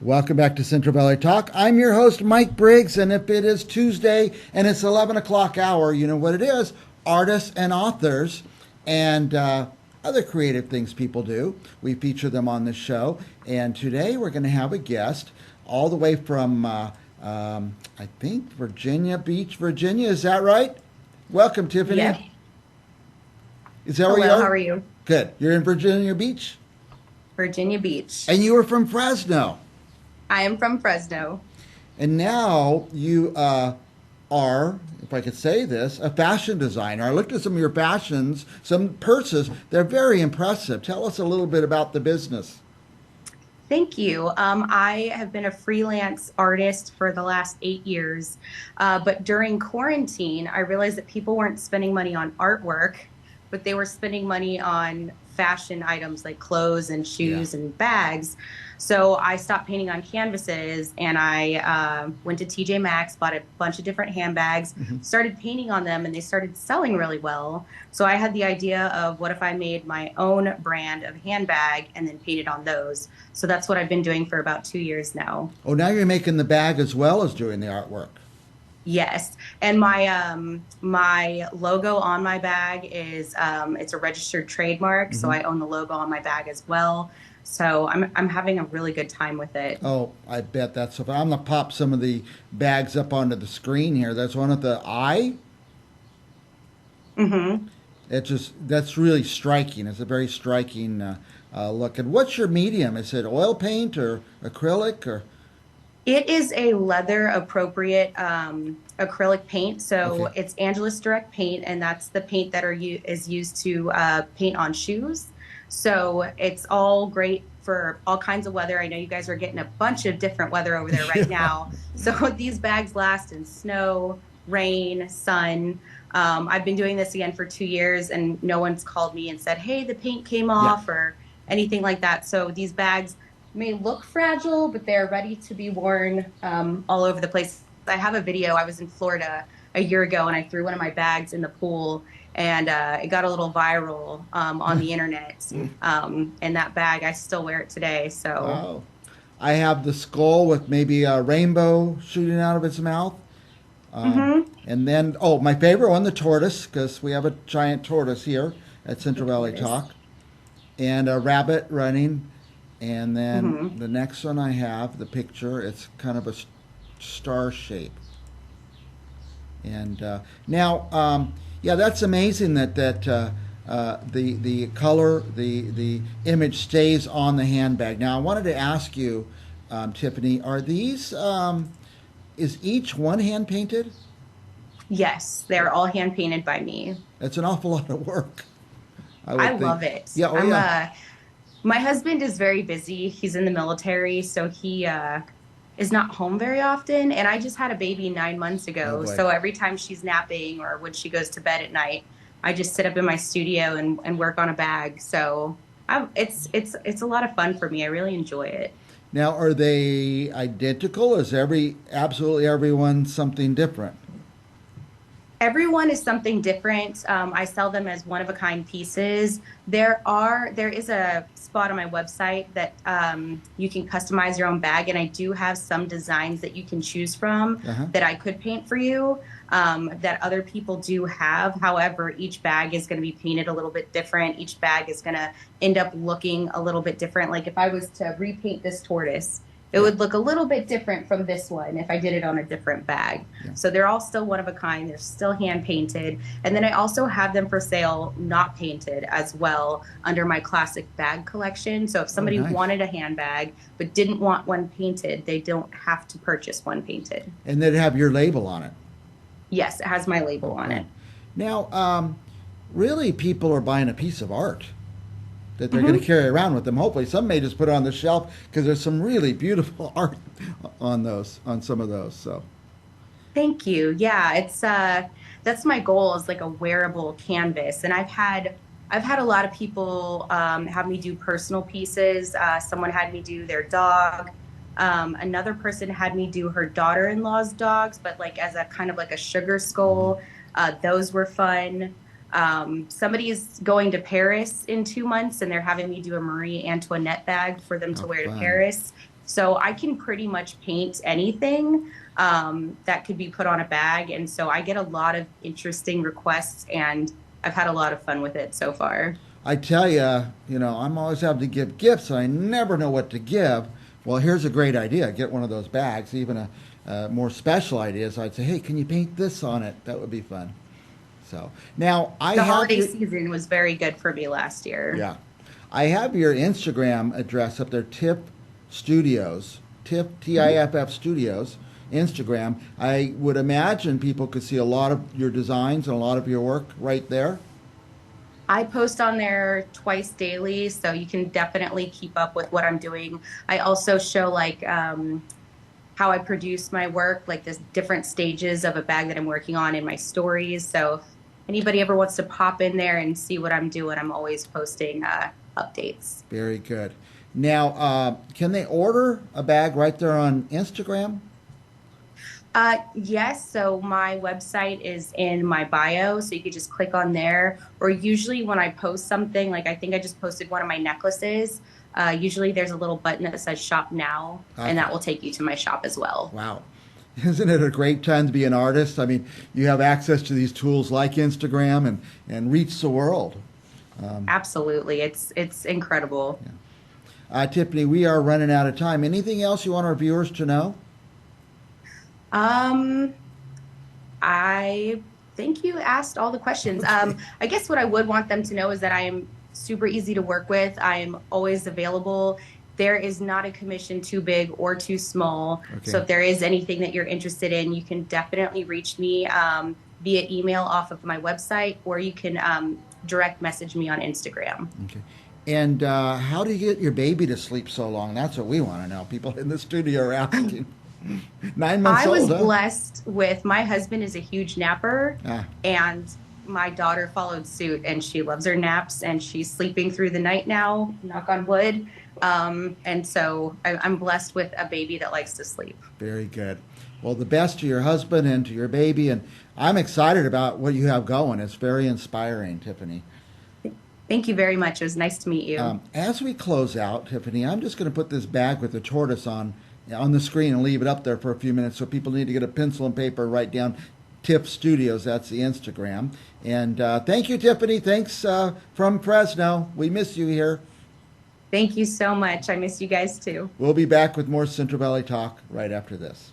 Welcome back to Central Valley Talk. I'm your host, Mike Briggs, and if it is Tuesday and it's 11 o'clock hour, you know what it is. Artists and authors and other creative things people do. We feature them on this show. And today we're going to have a guest all the way from, I think, Virginia Beach, Virginia. Is that right? Welcome, Yep. Tiffany. Is that where you Hello, how are? are you? Good. You're in Virginia Beach? Virginia Beach. And you were from Fresno. I am from Fresno. And now you are, if I could say this, a fashion designer. I looked at some of your fashions, some purses. They're very impressive. Tell us a little bit about the business. Thank you. I have been a freelance artist for the last 8 years, but during quarantine, I realized that people weren't spending money on artwork, but they were spending money on fashion items like clothes and Yeah. shoes and bags. So I stopped painting on canvases and I went to TJ Maxx, bought a bunch of different handbags, started painting on them, and they started selling really well. So I had the idea of what if I made my own brand of handbag and then painted on those. So that's what I've been doing for about 2 years now. Oh, now you're making the bag as well as doing the artwork. Yes, and my logo on my bag is it's a registered trademark, so Hmm. I own the logo on my bag as well. So I'm having a really good time with it. Oh, I bet that's so fun. I'm going to pop some of the bags up onto the screen here. That's one of the eye. Hmm. That's really striking. It's a very striking look. And what's your medium? Is it oil paint or acrylic or? It is a leather appropriate acrylic paint. So Okay. it's Angelus Direct paint, and that's the paint that is used to paint on shoes. So it's all great for all kinds of weather. I know you guys are getting a bunch of different weather over there right Yeah. now. So these bags last in snow, rain, sun. I've been doing this again for 2 years, and no one's called me and said, "Hey, the paint came Yeah. off," or anything like that. So these bags may look fragile, but they're ready to be worn all over the place. I have a video. I was in Florida a year ago and I threw one of my bags in the pool and it got a little viral on the internet. And that bag, I still wear it today. So, Wow. I have the skull with maybe a rainbow shooting out of its mouth. hmm, And then, oh, my favorite one, the tortoise, because we have a giant tortoise here at the Central Valley tortoise. Talk, and a rabbit running. And then Hmm. the next one I have, the picture, it's kind of a star shape. And now, yeah, that's amazing that the color, the image stays on the handbag. Now, I wanted to ask you, Tiffany, are these is each one hand painted? Yes, they're all hand painted by me. That's an awful lot of work, I I would think. love it. Yeah. Oh, yeah. My husband is very busy. He's in the military, so he is not home very often. And I just had a baby 9 months Oh ago. boy. So every time she's napping or when she goes to bed at night, I just sit up in my studio and work on a bag. So it's a lot of fun for me. I really enjoy it. Now, are they identical? Is absolutely everyone something different? Everyone is something different. I sell them as one of a kind pieces. There is a spot on my website that you can customize your own bag, and I do have some designs that you can choose from Uh huh. that I could paint for you that other people do have. However, each bag is going to be painted a little bit different. Each bag is going to end up looking a little bit different. Like if I was to repaint this tortoise, it Yeah. would look a little bit different from this one if I did it on a different bag. Yeah. So they're all still one of a kind. They're still hand painted. And then I also have them for sale, not painted as well, under my classic bag collection. So if Oh, somebody nice. wanted a handbag but didn't want one painted, they don't have to purchase one painted. And they'd have your label on it. Yes, it has my label Oh, on cool. it. Now, really, people are buying a piece of art that they're going to Hmm. carry around with them. Hopefully, some may just put it on the shelf because there's some really beautiful art on some of those. So, Thank you. Yeah, it's that's my goal is like a wearable canvas. And I've had a lot of people have me do personal pieces. Someone had me do their dog. Another person had me do her daughter-in-law's dogs, but like as a kind of like a sugar mhm. skull. Those were fun. Somebody is going to Paris in 2 months, and they're having me do a Marie Antoinette bag for them How to wear to fun! Paris. So I can pretty much paint anything that could be put on a bag. And so I get a lot of interesting requests, and I've had a lot of fun with it so far. I tell you, I'm always having to give gifts, and I never know what to give. Well, here's a great idea. Get one of those bags. Even a more special idea is I'd say, hey, can you paint this on it? That would be fun. So now I The have holiday your, season was very good for me last year. yeah, I have your Instagram address up there, Tiff Studios, Tiff TIFF Studios, Instagram. I would imagine people could see a lot of your designs and a lot of your work right there. I post on there twice daily, so you can definitely keep up with what I'm doing. I also show like how I produce my work, like the different stages of a bag that I'm working on in my stories. So if anybody ever wants to pop in there and see what I'm doing, I'm always posting updates. Very good. Now, can they order a bag right there on Instagram? Yes, so my website is in my bio, so you could just click on there. Or usually when I post something, like I think I just posted one of my necklaces, usually there's a little button that says shop now, and Okay. that will take you to my shop as well. Wow. Isn't it a great time to be an artist? I mean, you have access to these tools like Instagram and reach the world. Absolutely. It's incredible. Tiffany, we are running out of time. Anything else you want our viewers to know? Um, I think you asked all the questions. I guess what I would want them to know is that I am super easy to work with. I am always available. There is not a commission too big or too small. So Okay. if there is anything that you're interested in, you can definitely reach me via email off of my website, or you can direct message me on Instagram. Okay. And how do you get your baby to sleep so long? That's what we want to know. People in the studio are asking. 9 months I was old, huh? blessed with my husband is a huge napper, Ah, and my daughter followed suit, and she loves her naps, and she's sleeping through the night now, knock on wood. And so I'm blessed with a baby that likes to sleep. very good. Well, the best to your husband and to your baby. And I'm excited about what you have going. It's very inspiring, Tiffany. Thank you very much. It was nice to meet you. As we close out, Tiffany, I'm just going to put this bag with the tortoise on the screen and leave it up there for a few minutes so people need to get a pencil and paper and write down Tiff Studios. That's the Instagram. And thank you, Tiffany. Thanks from Fresno. We miss you here. Thank you so much. I miss you guys too. We'll be back with more Central Valley Talk right after this.